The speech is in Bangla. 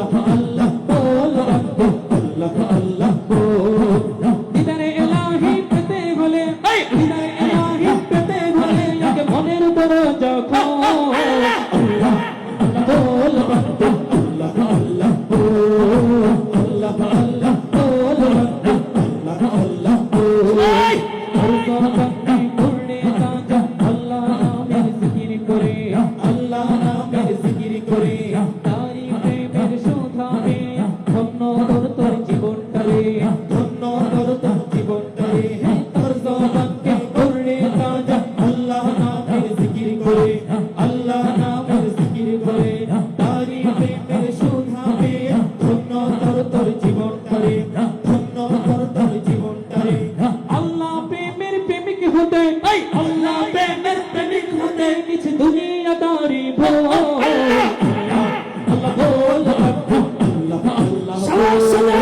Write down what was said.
আল্লাহ আল্লাহ বল আল্লাহ আল্লাহ বল দিদারে ইলাহি পেতে হলে দিদারে ইলাহি পেতে হলে আগে মনের দরজা খোল আল্লাহ আল্লাহ বল আল্লাহ আল্লাহ বল আল্লাহ আল্লাহ বল আল্লাহ আল্লাহ বল হর জবানে পড়ে কাজা আল্লাহ নামের জিকির করে আল্লাহ নামের জিকির করে তারি প্রেমের শোধাবে ধন্য তোর জীবনটারে ধন্য তোর জীবনটারে হর জবানে পড়ে কাজা আল্লাহ নামের জিকির করে আল্লাহ নামের জিকির করে তারি প্রেমের শোধাবে ধন্য তোর জীবনটারে ধন্য তোর জীবনটারে আল্লাহ প্রেমের প্রেমিক হতে আল্লাহ প্রেমের প্রেমিক হতে কিছু দুনিয়াদারি ভোল আল্লাহ বল আল্লাহ আল্লাহ